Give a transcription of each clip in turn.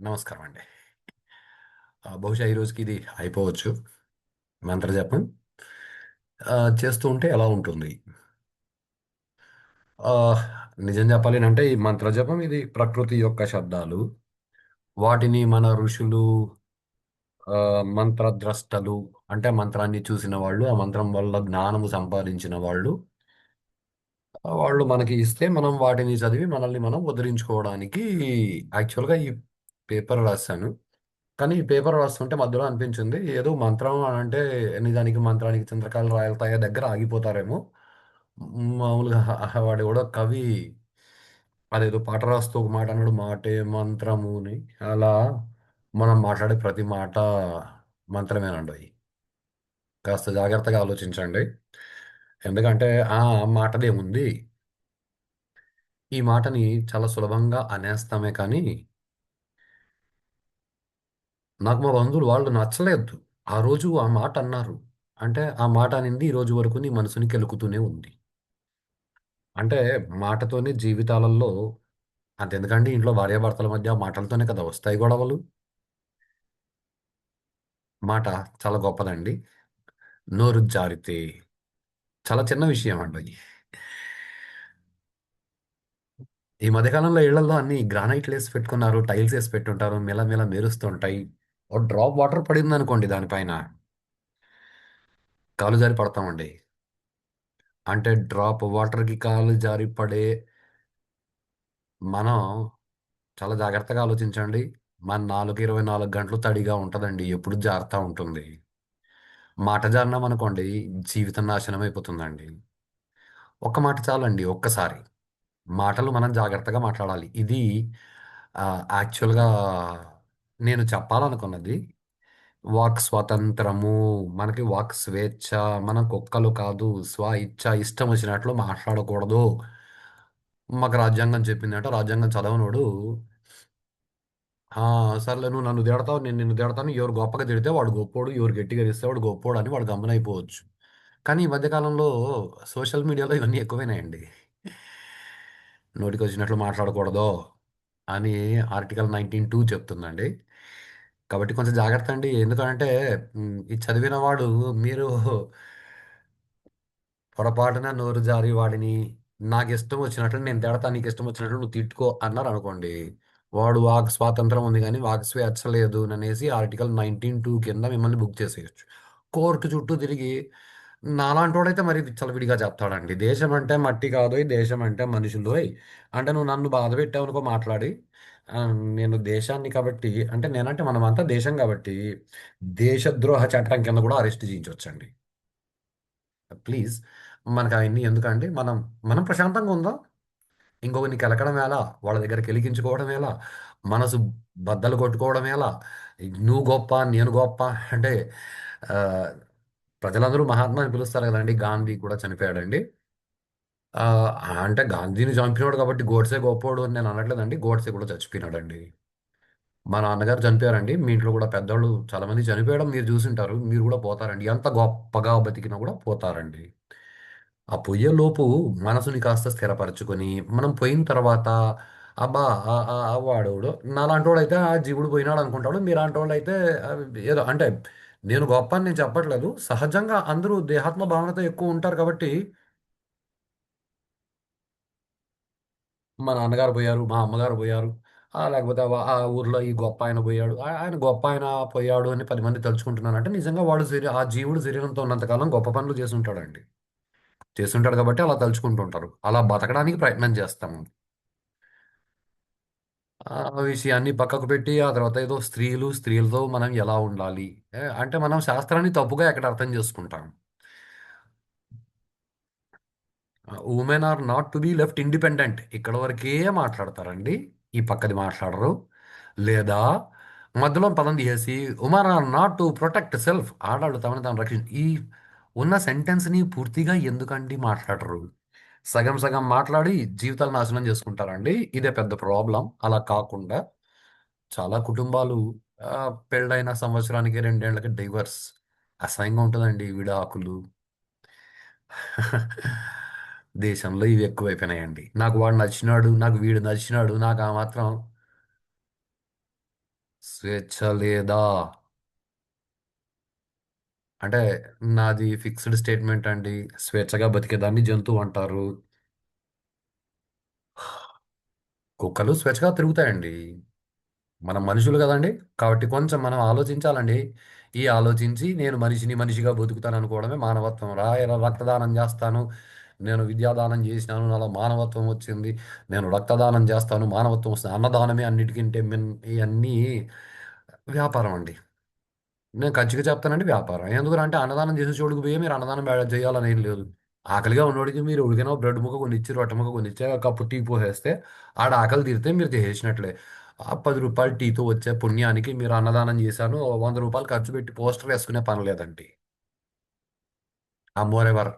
నమస్కారం అండి. బహుశా ఈ రోజుకి ఇది అయిపోవచ్చు. మంత్రజపం చేస్తూ ఉంటే ఎలా ఉంటుంది? ఆహ్, నిజం చెప్పాలి ఈ మంత్రజపం ఇది ప్రకృతి యొక్క శబ్దాలు. వాటిని మన ఋషులు, మంత్రద్రష్టలు అంటే మంత్రాన్ని చూసిన వాళ్ళు, ఆ మంత్రం వల్ల జ్ఞానము సంపాదించిన వాళ్ళు, వాళ్ళు మనకి ఇస్తే మనం వాటిని చదివి మనల్ని మనం ఉద్ధరించుకోవడానికి యాక్చువల్‌గా ఈ పేపర్ రాసాను. కానీ ఈ పేపర్ రాస్తుంటే మధ్యలో అనిపించింది ఏదో మంత్రం అని అంటే నిజానికి మంత్రానికి చంద్రకళ రాయలతాయ దగ్గర ఆగిపోతారేమో. మామూలుగా వాడెవడో కవి అదేదో పాట రాస్తూ ఒక మాట అన్నాడు మాటే మంత్రముని. అలా మనం మాట్లాడే ప్రతి మాట మంత్రమేనండోయ్. కాస్త జాగ్రత్తగా ఆలోచించండి. ఎందుకంటే ఆ మాటదేముంది. ఈ మాటని చాలా సులభంగా అనేస్తామే కానీ నాకు మా బంధువులు వాళ్ళు నచ్చలేదు. ఆ రోజు ఆ మాట అన్నారు. అంటే ఆ మాట అనింది ఈ రోజు వరకు నీ మనసుని కెలుకుతూనే ఉంది. అంటే మాటతోనే జీవితాలలో అంతెందుకండి ఇంట్లో భార్యాభర్తల మధ్య మాటలతోనే కదా వస్తాయి గొడవలు. మాట చాలా గొప్పదండి. నోరు జారితే చాలా చిన్న విషయం అండి. ఈ మధ్య కాలంలో ఇళ్లల్లో అన్ని గ్రానైట్‌లేసి పెట్టుకున్నారు. టైల్స్ ఏసి పెట్టుంటారు. మిలమిల మెరుస్తుంటాయి. ఒక డ్రాప్ వాటర్ పడిందనుకోండి దానిపైన కాలు జారి పడతామండి. అంటే డ్రాప్ వాటర్‌కి కాలు జారి పడే మనం చాలా జాగ్రత్తగా ఆలోచించండి. మన నాలుక 24 గంటలు తడిగా ఉంటదండి. ఎప్పుడు జారుతా ఉంటుంది. మాట జారినామనుకోండి జీవితం నాశనం అయిపోతుందండి. ఒక్క మాట చాలండి ఒక్కసారి. మాటలు మనం జాగ్రత్తగా మాట్లాడాలి. ఇది యాక్చువల్‌గా నేను చెప్పాలనుకున్నది వాక్ స్వాతంత్రము, మనకి వాక్ స్వేచ్ఛ, మనం కుక్కలు కాదు, స్వ ఇచ్ఛ ఇష్టం వచ్చినట్లు మాట్లాడకూడదు. మాకు రాజ్యాంగం చెప్పిందంటే రాజ్యాంగం చదవనోడు ఆ! సర్లే నువ్వు నన్ను తిడతావు. నేను నిన్ను తిడతాను. ఎవరు గొప్పగా తిడితే వాడు గొప్పోడు. ఎవరు గట్టిగా అరిస్తే వాడు గొప్పోడు అని వాడు గమ్మునయిపోవచ్చు. కానీ ఈ మధ్య కాలంలో సోషల్ మీడియాలో ఇవన్నీ ఎక్కువైనాయండి. నోటికొచ్చినట్లు మాట్లాడకూడదు అని ఆర్టికల్ 19(2) చెప్తుందండి. కాబట్టి కొంచెం జాగ్రత్త అండి. ఎందుకంటే ఇది చదివిన వాడు మీరు పొరపాటున నోరు జారి వాడిని నాకిష్టం వచ్చినట్లు నేను తిడతా, నీకిష్టం వచ్చినట్లు నువ్వు తిట్టుకో అన్నారనుకోండి. వాడు వాక్ స్వాతంత్రం ఉంది గానీ, వాక్ స్వేచ్ఛ లేదు ననేసి ఆర్టికల్ 19(2) కింద మిమ్మల్ని బుక్ చేసేయొచ్చు. కోర్ట్ చుట్టూ తిరిగి నాలాంటోడైతే మరి విచ్చలవిడిగా చెప్తాడండి. దేశం అంటే మట్టి కాదోయ్! దేశం అంటే మనుషులోయ్! అంటే నువ్వు నన్ను బాధపెట్టావనుకో మాట్లాడి నేను దేశాన్ని కాబట్టి అంటే నేనంటే మనమంతా దేశం కాబట్టి దేశద్రోహ చట్టం కింద కూడా అరెస్ట్ చేయించొచ్చండి. ప్లీజ్ మనకయన్నీ ఎందుకండి? మనం ప్రశాంతంగా ఉందాం. ఇంకొకరిని కెలకడం ఎలా? వాళ్ళ దగ్గర కెలికించుకోవడం ఎలా? మనసు బద్దలు కొట్టుకోవడం ఎలా? నువ్వు గొప్ప, నేను గొప్ప అంటే ఆహ్, ప్రజలందరూ మహాత్మా అని పిలుస్తారు గదండీ! గాంధీ కూడా చనిపోయాడండి. ఆహ్, అంటే గాంధీని చంపినోడు కాబట్టి గోడ్సే గొప్పోడు అని నేను అనట్లేదండి. గోడ్సే కూడా చచ్చిపోయినాడండి. మా నాన్నగారు చనిపోయారండి. మీ ఇంట్లో కూడా పెద్దోళ్ళు చాలా మంది చనిపోయడం మీరు జూసుంటారు. మీరు గూడా పోతారండి. ఎంత గొప్పగా బతికినా గూడా పోతారండి. ఆ పొయ్యేలోపు మనసుని కాస్త స్థిరపరచుకొని, మనం పోయిన తర్వాత అబ్బా! వాడెవడో నాలాంటోడైతే ఆ జీవుడు పోయినాడనుకుంటాడు. మీలాంటోళ్ళైతే ఏదో అంటే నేను గొప్ప అని నేను చెప్పట్లేదు. సహజంగా అందరూ దేహాత్మ భావనతో ఎక్కువుంటారు కాబట్టి, మా నాన్నగారు పోయారు, మా అమ్మగారు పోయారు. లేకపోతే ఆ ఊర్లో ఈ గొప్పాయన పోయాడు. ఆయన గొప్పాయన పోయాడు అని 10 మంది తలుచుకుంటున్నారంటే నిజంగా వాడు ఆ జీవుడు శరీరంతో ఉన్నంత కాలం గొప్ప పనులు చేసుంటాడండి. చేసుంటాడు కాబట్టి అలా తలుచుకుంటూ ఉంటారు. అలా బతకడానికి ప్రయత్నం చేస్తాము. ఆ విషయాన్ని పక్కకు పెట్టి, ఆ తర్వాత ఏదో స్త్రీలతో మనం ఎలా ఉండాలి? అంటే మనం శాస్త్రాన్ని తప్పుగా ఎక్కడ అర్థం చేసుకుంటాం. Women are not to be left independent. ఇక్కడ వరకే మాట్లాడతారండి. ఈ పక్కది మాట్లాడరు. లేదా మధ్యలో పదం తీసేసి women are not to protect self. ఆడాళ్ళు తమను తాము ఈ ఉన్న సెంటెన్స్‌ని పూర్తిగా ఎందుకండి మాట్లాడరు? సగం సగం మాట్లాడి జీవితాలు నాశనం చేసుకుంటారండి. ఇదే పెద్ద ప్రాబ్లమ్. అలా కాకుండా చాలా కుటుంబాలు పెళ్ళైన సంవత్సరానికి, 2 ఏళ్లకి డైవర్స్. అసహ్యంగా ఉంటదండి విడాకులు. దేశంలో ఇవి ఎక్కువైపోయినాయండి. నాకు వాడు నచ్చినాడు, నాకు వీడు నచ్చినాడు, నాకు ఆ మాత్రం స్వేచ్ఛ లేదా అంటే నాది ఫిక్స్డ్ స్టేట్మెంట్ అండి. స్వేచ్ఛగా బతికేదాన్ని జంతువు అంటారు. కుక్కలు స్వేచ్ఛగా తిరుగుతాయండి. మనం మనుషులు కదండి. కాబట్టి కొంచెం మనం ఆలోచించాలండి. ఈ ఆలోచించి నేను మనిషిని మనిషిగా బతుకుతాను అనుకోవడమే మానవత్వం. రక్తదానం చేస్తాను. నేను విద్యాదానం చేసినాను. నాలో మానవత్వం వచ్చింది. నేను రక్తదానం చేస్తాను. మానవత్వం వస్తుంది. అన్నదానమే అన్నిటికంటే ఇవన్నీ వ్యాపారం అండి. నేను ఖచ్చితంగా చెప్తానండి వ్యాపారం. ఎందుకంటే అన్నదానం చేసే చోటుకు పోయి మీరు అన్నదానం చేయాలని ఏం లేదు. ఆకలిగా ఉన్నోడికి మీరు ఉడికిన బ్రెడ్ ముక్క కొనిచ్చి, రొట్టె ముక్క కొనిచ్చి, ఒక కప్పు టీ పోసేస్తే ఆడ ఆకలి తీరితే మీరు చేసినట్లే. ఆ రూ. 10 టీతో వచ్చే పుణ్యానికి మీరు అన్నదానం చేశాను. రూ. 100 ఖర్చు పెట్టి పోస్టర్ వేసుకునే పని లేదండి. ఆ మోరెవర్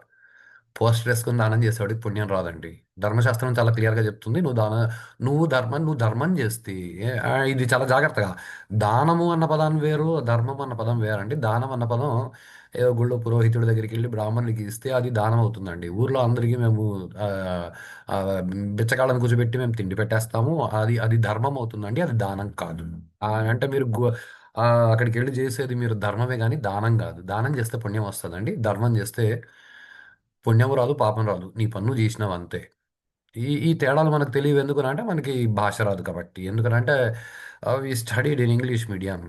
పోస్టర్ వేసుకుని దానం చేసేవాడికి పుణ్యం రాదండి. ధర్మశాస్త్రం చాలా క్లియర్గా చెప్తుంది. నువ్వు ధర్మం చేస్తే ఇది చాలా జాగ్రత్తగా దానము అన్న పదం వేరు, ధర్మం అన్న పదం వేరండి. దానం అన్న పదం ఏదో గుళ్ళో పురోహితుడి దగ్గరికి వెళ్ళి బ్రాహ్మణునికి ఇస్తే అది దానం అవుతుందండి. ఊర్లో అందరికీ మేము ఆ, ఆ, బిచ్చగాళ్ళని కూర్చోబెట్టి మేము తిండి పెట్టేస్తాము. అది అది ధర్మం అవుతుందండి. అది దానం కాదు. అంటే మీరు ఆ, అక్కడికి వెళ్ళి చేసేది మీరు ధర్మమే కానీ దానం కాదు. దానం చేస్తే పుణ్యం వస్తుందండి. ధర్మం చేస్తే పుణ్యం రాదు, పాపం రాదు. నీ పన్ను చేసినావు అంతే. ఈ తేడాలు మనకు తెలియవు. ఎందుకనంటే మనకి భాష రాదు కాబట్టి. ఎందుకనంటే we studied in English medium.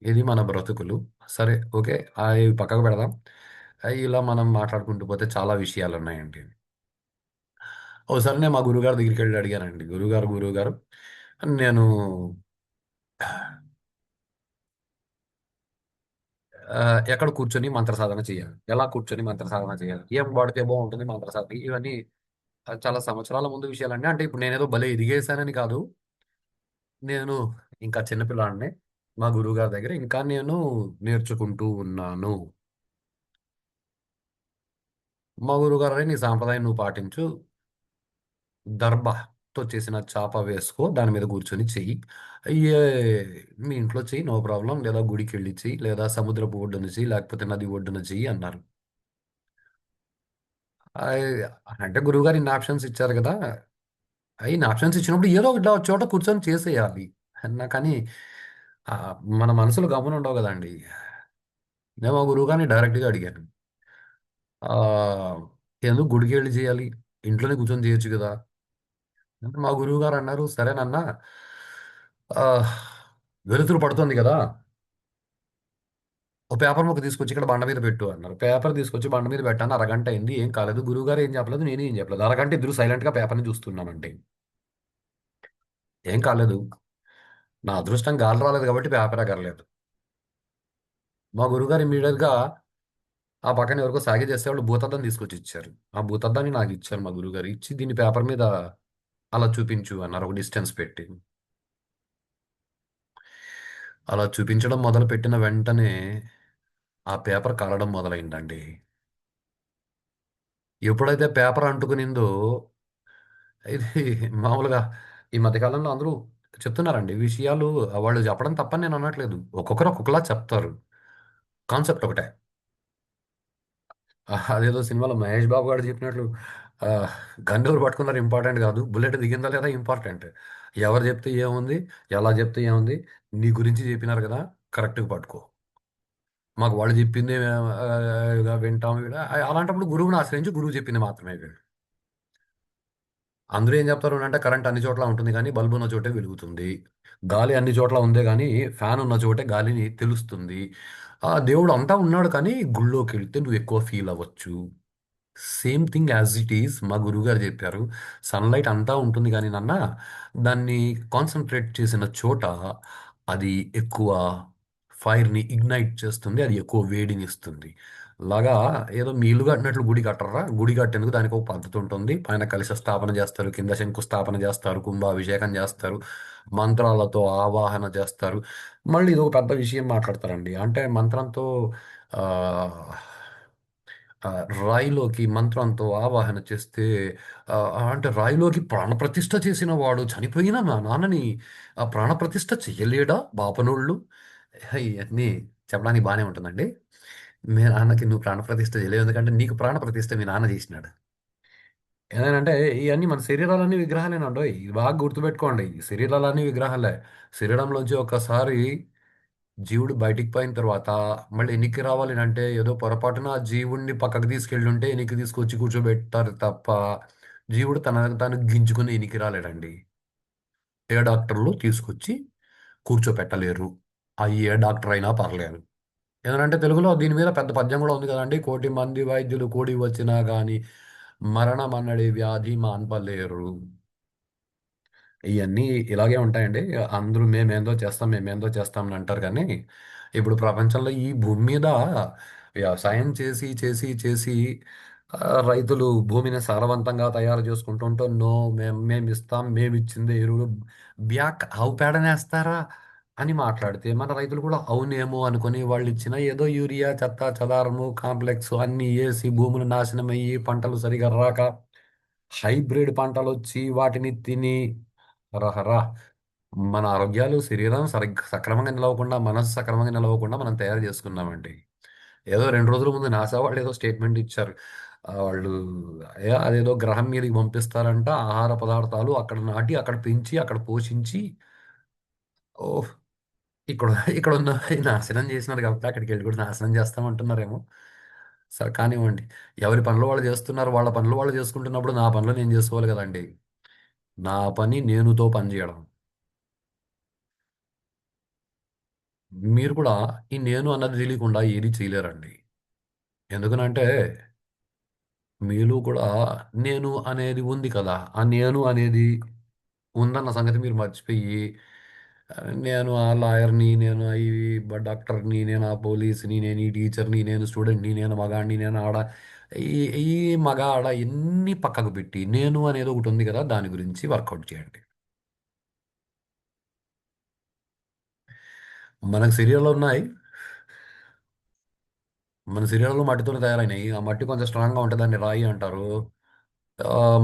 ఇది మన బ్రతుకులు. సరే, ఓకే. అవి పక్కకు పెడదాం. ఇలా మనం మాట్లాడుకుంటూ పోతే చాలా విషయాలు ఉన్నాయండి. ఒకసారి నేను మా గురుగారి దగ్గరికి వెళ్ళి అడిగానండి. గురుగారు, నేను ఎక్కడ కూర్చొని మంత్ర సాధన చేయాలి? ఎలా కూర్చొని మంత్ర సాధన చేయాలి? ఏం వాడితే బాగుంటుంది మంత్ర సాధన? ఇవన్నీ చాలా సంవత్సరాల ముందు విషయాలండి. అంటే ఇప్పుడు నేనేదో భలే ఎదిగేశానని కాదు. నేను ఇంకా చిన్నపిల్లాడిని. మా గురువుగారి దగ్గర ఇంకా నేను నేర్చుకుంటూ ఉన్నాను. మా గురువుగారు, నీ సాంప్రదాయం నువ్వు పాటించు. దర్భతో చేసిన చాప వేసుకో. దాని మీద కూర్చొని చెయ్యి. అయ్యే మీ ఇంట్లో చెయ్యి, నో ప్రాబ్లం. లేదా గుడికి వెళ్ళి చెయ్యి, లేదా సముద్రపు ఒడ్డున చెయ్యి, లేకపోతే నది ఒడ్డున చెయ్యి అన్నారు. ఆయ్ అంటే గురువుగారు ఇన్ని ఆప్షన్స్ ఇచ్చారు కదా! ఇన్ని ఆప్షన్స్ ఇచ్చినప్పుడు ఏదో ఒక చోట కూర్చొని చేసేయాలి. కానీ మన మనసులో గమ్మున ఉండవు కదండి. నేను మా గురువుగారిని డైరెక్ట్గా అడిగాను. ఎందుకు గుడికి వెళ్ళి చేయాలి? ఇంట్లోనే కూర్చొని చేయొచ్చు కదా! అంటే మా గురువుగారు అన్నారు, సరేనన్నా, ఆ, వెలుతురు పడుతుంది కదా! ఓ పేపర్ ముక్క తీసుకొచ్చి ఇక్కడ బండ మీద పెట్టు అన్నారు. పేపర్ తీసుకొచ్చి బండ మీద పెట్టాను. అరగంట అయింది. ఏం కాలేదు. గురువుగారు ఏం చెప్పలేదు. నేను ఏం చెప్పలేదు. అరగంట ఇద్దరు సైలెంట్గా పేపర్ని చూస్తున్నామంటే ఏం కాలేదు. నా అదృష్టం గాలి రాలేదు కాబట్టి పేపర్ ఎగరలేదు. మా గురువుగారు ఇమీడియట్ గా ఆ పక్కన ఎవరికో సాగి చేస్తే వాళ్ళు భూతద్దం తీసుకొచ్చి ఇచ్చారు. ఆ భూతద్దాన్ని నాకు ఇచ్చారు మా గురువుగారు. ఇచ్చి దీన్ని పేపర్ మీద అలా చూపించు అన్నారు ఒక డిస్టెన్స్ పెట్టి. అలా చూపించడం మొదలుపెట్టిన వెంటనే ఆ పేపర్ కలవడం మొదలైందండి. ఎప్పుడైతే పేపర్ అంటుకునిందో ఇది మామూలుగా ఈ మధ్యకాలంలో అందరూ చెప్తున్నారండి విషయాలు. వాళ్ళు చెప్పడం తప్పని నేను అనట్లేదు. ఒక్కొక్కరు ఒక్కొక్కలా చెప్తారు. కాన్సెప్ట్ ఒకటే. అదేదో సినిమాలో మహేష్ బాబు గారు చెప్పినట్లు ఆ, గన్ ఎవరు పట్టుకున్నారు ఇంపార్టెంట్ కాదు. బుల్లెట్ దిగిందా లేదా ఇంపార్టెంట్. ఎవరు చెప్తే ఏముంది, ఎలా చెప్తే ఏముంది, నీ గురించి చెప్పినారు కదా, కరెక్ట్గా పట్టుకో. మాకు వాళ్ళు చెప్పింది వింటాం. అలాంటప్పుడు గురువుని ఆశ్రయించి గురువు చెప్పింది మాత్రమే విను. అందరూ ఏం చెప్తారు అంటే కరెంట్ అన్ని చోట్ల ఉంటుంది కానీ బల్బు ఉన్న చోటే వెలుగుతుంది. గాలి అన్ని చోట్ల ఉంది కానీ ఫ్యాన్ ఉన్న చోటే గాలిని తెలుస్తుంది. దేవుడు అంతా ఉన్నాడు కానీ గుళ్ళోకి వెళ్తే నువ్వు ఎక్కువ ఫీల్ అవ్వచ్చు. Same thing as it is మా గురువుగారు చెప్పారు. సన్లైట్ అంతా ఉంటుంది కానీ నాన్న, దాన్ని కాన్సన్ట్రేట్ చేసిన చోట అది ఎక్కువ ఫైర్ని ఇగ్నైట్ చేస్తుంది. అది ఎక్కువ వేడిని ఇస్తుంది. లాగా ఏదో మీ ఇల్లు కట్టినట్లు గుడి కట్టరా? గుడి కట్టేందుకు దానికి ఒక పద్ధతి ఉంటుంది. పైన కలశ స్థాపన చేస్తారు, కింద శంకుస్థాపన చేస్తారు, కుంభాభిషేకం చేస్తారు, మంత్రాలతో ఆవాహన చేస్తారు. మళ్ళీ ఇది ఒక పెద్ద విషయం మాట్లాడతారండి. అంటే మంత్రంతో ఆ, ఆ, రాయిలోకి మంత్రంతో ఆవాహన చేస్తే అంటే రాయిలోకి ప్రాణప్రతిష్ఠ చేసిన వాడు చనిపోయిన మా నాన్నని ప్రాణప్రతిష్ఠ చెయ్యలేడా బాపనోళ్ళు? ఇవన్నీ చెప్పడానికి బాగానే ఉంటుందండి. మీ నాన్నకి నువ్వు ప్రాణప్రతిష్ఠ చేయలేవు ఎందుకంటే నీకు ప్రాణప్రతిష్ఠ మీ నాన్న చేసినాడు. ఏదంటే ఇవన్నీ మన శరీరాలన్నీ విగ్రహాలేనండోయ్. ఇది బాగా గుర్తుపెట్టుకోండి. ఈ శరీరాలన్నీ విగ్రహాలే. శరీరంలోంచి ఒక్కసారి జీవుడు బయటికి పోయిన తర్వాత మళ్ళీ ఎనికి రావాలి అంటే ఏదో పొరపాటున ఆ జీవుడిని పక్కకు తీసుకెళ్ళుంటే ఎనికి తీసుకొచ్చి కూర్చోబెట్టారు తప్ప జీవుడు తను గింజుకుని ఎనికి రాలేడండి. ఏ డాక్టర్లు తీసుకొచ్చి కూర్చోపెట్టలేరు. ఆ ఏ డాక్టర్ అయినా పర్లేదు. ఏదనంటే తెలుగులో దీని మీద పెద్ద పద్యం కూడా ఉంది కదండి. కోటి మంది వైద్యులు కూడి వచ్చినా గాని మరణమన్నడి వ్యాధి మాన్పలేరు. ఇయన్నీ ఇలాగే ఉంటాయండి. అందరూ మేమేందో చేస్తాం, మేమేందో చేస్తాం అని అంటారు కానీ, ఇప్పుడు ప్రపంచంలో ఈ భూమి మీద వ్యవసాయం చేసి, చేసి, చేసి రైతులు భూమిని సారవంతంగా తయారు చేసుకుంటుంటే, నో మేమిస్తాం, మేమిచ్చిందే ఎరువులు బ్యాక్ ఆవు పేడనేస్తారా అని మాట్లాడితే, మన రైతులు కూడా అవునేమో అనుకుని వాళ్ళు ఇచ్చిన ఏదో యూరియా, చెత్త, చెదారము, కాంప్లెక్స్ అన్నీ ఏసి భూములు నాశనమయ్యి పంటలు సరిగా రాక హైబ్రిడ్ పంటలొచ్చి వాటిని తిని రహరా మన ఆరోగ్యాలు శరీరం సరిగ్గా సక్రమంగా నిలవకుండా మనసు సక్రమంగా నిలవకుండా మనం తయారు చేసుకున్నామండి. ఏదో 2 రోజుల ముందు నాసా వాళ్ళు ఏదో స్టేట్మెంట్ ఇచ్చారు. వాళ్ళు అదేదో గ్రహం మీదకి పంపిస్తారంట ఆహార పదార్థాలు అక్కడ నాటి అక్కడ పెంచి అక్కడ పోషించి ఓహ్! ఇక్కడ ఇక్కడ ఉన్న నాశనం చేసినారు కాబట్టి అక్కడికి వెళ్ళి కూడా నాశనం చేస్తామంటున్నారేమో. సరే కానివ్వండి. ఎవరి పనులు వాళ్ళు చేస్తున్నారు. వాళ్ళ పనులు వాళ్ళు చేసుకుంటున్నప్పుడు నా పనులు నేను చేసుకోవాలి కదండీ! నా పని నేనుతో పని చేయడం. మీరు కూడా ఈ నేను అన్నది తెలియకుండా ఏది చేయలేరండి. ఎందుకనంటే మీలో కూడా నేను అనేది ఉంది కదా! ఆ నేను అనేది ఉందన్న సంగతి మీరు మర్చిపోయి నేను ఆ లాయర్‌ని, నేను ఈ డాక్టర్‌ని, నేను ఆ పోలీస్‌ని, నేను ఈ టీచర్‌ని, నేను స్టూడెంట్‌ని, నేను మగాడిని, నేను ఆడ ఈ ఈ మగ, ఆడ ఇన్ని పక్కకు పెట్టి నేను అనేది ఒకటి ఉంది కదా! దాని గురించి వర్కౌట్ చేయండి. మనకు శరీరాలున్నాయి. మన శరీరాలు మట్టితోనే తయారైనయి. ఆ మట్టి కొంచెం స్ట్రాంగ్‌గా ఉంటే దాన్ని రాయి అంటారు.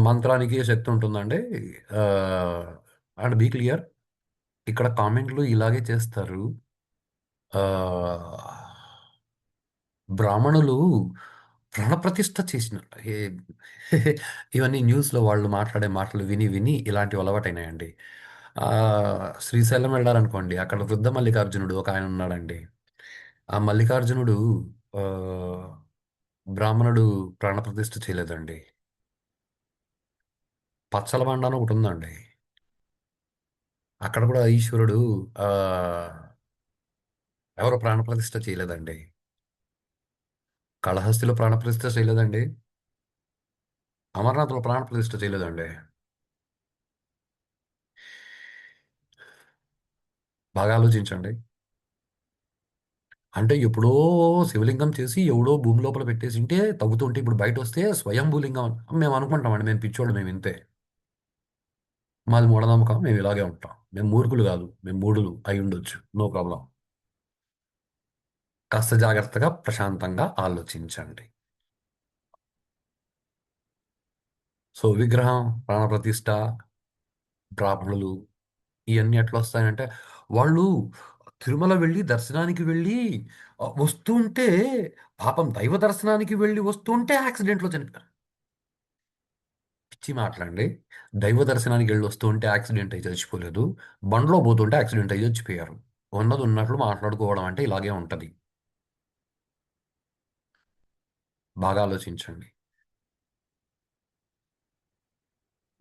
మంత్రానికి శక్తి ఉంటుందండి. అండ్ బీ క్లియర్ ఇక్కడ కామెంట్లు ఇలాగే చేస్తారు. ఆహ్, బ్రాహ్మణులు ప్రాణప్రతిష్ఠ చేసినారు. ఇవన్నీ న్యూస్‌లో వాళ్ళు మాట్లాడే మాటలు విని, విని ఇలాంటివి అలవాటయినాయండి. శ్రీశైలం వెళ్లారనుకోండి. అక్కడ వృద్ధ మల్లికార్జునుడు ఒకాయన ఉన్నాడండి. ఆ మల్లికార్జునుడు ఆహ్, బ్రాహ్మణుడు ప్రాణప్రతిష్ఠ చేయలేదండి. పచ్చల బండ అని ఒకటుందండి. అక్కడ కూడా ఈశ్వరుడు ఆహ్, ఎవరు ప్రాణప్రతిష్ఠ చేయలేదండి. కాళహస్తిలో ప్రాణప్రతిష్ఠ చేయలేదండి. అమర్నాథ్‌లో ప్రాణప్రతిష్ఠ చేయలేదండి. బాగా ఆలోచించండి. అంటే ఎప్పుడో శివలింగం చేసి ఎవడో భూమి లోపల పెట్టేసుంటే తవ్వుతుంటే ఇప్పుడు బయటొస్తే స్వయంభూ లింగం అని మేము అనుకుంటామండి. మేము పిచ్చోళ్ళు మేము ఇంతే. మాది మూఢనమ్మకం. మేము ఇలాగే ఉంటాం. మేము మూర్ఖులు కాదు. మేము మూఢులు అయ్యుండొచ్చు. No problem. కాస్త జాగ్రత్తగా, ప్రశాంతంగా ఆలోచించండి. సో, విగ్రహం, ప్రాణప్రతిష్ఠ, బ్రాహ్మణులు ఇయన్నీ ఎట్లొస్తాయంటే, వాళ్ళు తిరుమల వెళ్ళి దర్శనానికి వెళ్ళి వస్తుంటే పాపం దైవ దర్శనానికి వెళ్ళి వస్తుంటే యాక్సిడెంట్‌లో చనిపోయారు. పిచ్చి మాటలండి. దైవ దర్శనానికి వెళ్ళి వస్తుంటే యాక్సిడెంట్ అయ్యి చచ్చిపోలేదు. బండ్లో పోతుంటే యాక్సిడెంట్ అయ్యి చచ్చిపోయారు. ఉన్నది ఉన్నట్లు మాట్లాడుకోవడం అంటే ఇలాగే ఉంటది. బాగా ఆలోచించండి.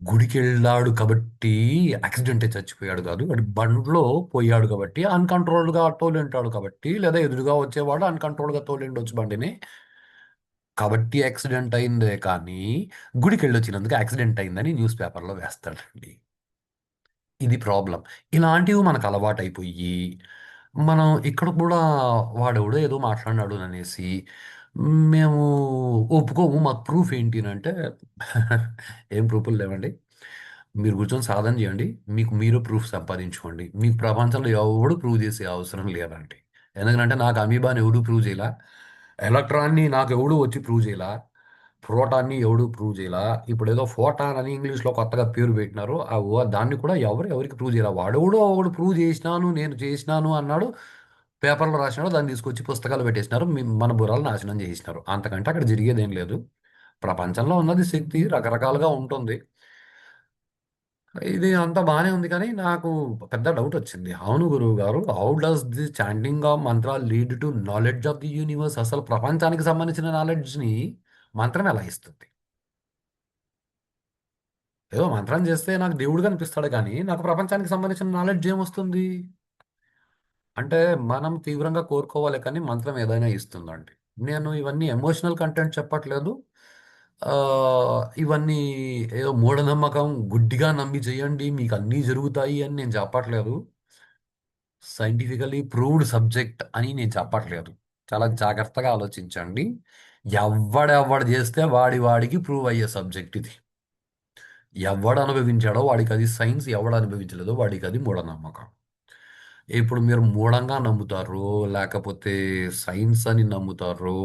గుడికెళ్ళాడు కాబట్టి యాక్సిడెంట్ అయ్యి చచ్చిపోయాడు కాదు. వాడు బండ్లో పోయాడు కాబట్టి అన్‌కంట్రోల్డ్‌గా తోలుంటాడు కాబట్టి లేదా ఎదురుగా వచ్చేవాడు అన్‌కంట్రోల్డ్‌గా తోలిండొచ్చు బండిని. కాబట్టి యాక్సిడెంట్ అయిందే కానీ గుడికెళ్ళొచ్చినందుకు యాక్సిడెంట్ అయిందని న్యూస్ పేపర్‌లో వేస్తాడండి. ఇది ప్రాబ్లమ్. ఇలాంటివి మనకు అలవాటైపోయి, మనం ఇక్కడ కూడా వాడెవడో ఏదో మాట్లాడినాడు అనేసి, మేము ఒప్పుకోము. మాకు ప్రూఫ్ ఏంటి అనంటే, ఏం ప్రూఫ్‌లు లేవండి. మీరు కూర్చొని సాధన చేయండి. మీకు మీరు ప్రూఫ్ సంపాదించుకోండి. మీకు ప్రపంచంలో ఎవడు ప్రూవ్ చేసే అవసరం లేదండి. ఎందుకనంటే నాకు అమీబాని ఎవడు ప్రూవ్ చేయలా. ఎలక్ట్రాన్‌ని నాకెవడు వచ్చి ప్రూవ్ చేయలా. ప్రోటాన్‌ని ఎవడు ప్రూవ్ చేయలా. ఇప్పుడేదో ఫోటాన్ అని ఇంగ్లీష్‌లో కొత్తగా పేరు పెట్టినారు. దాన్ని కూడా ఎవరికి ప్రూవ్ చేయలా. వాడెవడో ఒకడు ప్రూవ్ చేసినాను, నేను చేసినాను అన్నాడు. పేపర్‌లో రాసినాడు. దాన్ని తీసుకొచ్చి పుస్తకాలు పెట్టేసినారు. మన బుర్రలు నాశనం చేసేసినారు. అంతకంటే అక్కడ జరిగేదేం లేదు. ప్రపంచంలో ఉన్నది శక్తి రకరకాలుగా ఉంటుంది. ఇది అంతా బానే ఉంది కానీ నాకు పెద్ద డౌట్ వచ్చింది. అవును గురువు గారు, how does the chanting of mantra lead to knowledge of the universe? అసలు ప్రపంచానికి సంబంధించిన నాలెడ్జ్ని మంత్రం ఎలా ఇస్తుంది? ఏదో మంత్రం చేస్తే నాకు దేవుడు కనిపిస్తాడు కానీ నాకు ప్రపంచానికి సంబంధించిన నాలెడ్జ్ ఏమొస్తుంది? అంటే మనం తీవ్రంగా కోరుకోవాలి కానీ మంత్రం ఏదైనా ఇస్తుందండి. నేను ఇవన్నీ ఎమోషనల్ కంటెంట్ చెప్పట్లేదు. ఆ, ఇవన్నీ ఏదో మూఢనమ్మకం గుడ్డిగా నమ్మి చేయండి మీకు అన్నీ జరుగుతాయి అని నేను చెప్పట్లేదు. సైంటిఫికలీ ప్రూవ్డ్ సబ్జెక్ట్ అని నేను చెప్పట్లేదు. చాలా జాగ్రత్తగా ఆలోచించండి. ఎవడెవడు చేస్తే వాడికి ప్రూవ్ అయ్యే సబ్జెక్ట్ ఇది. ఎవడు అనుభవించాడో వాడికి అది సైన్స్, ఎవడు అనుభవించలేదో వాడికి అది మూఢనమ్మకం. ఇప్పుడు మీరు మూఢంగా నమ్ముతారు, లేకపోతే సైన్స్ అని నమ్ముతారు.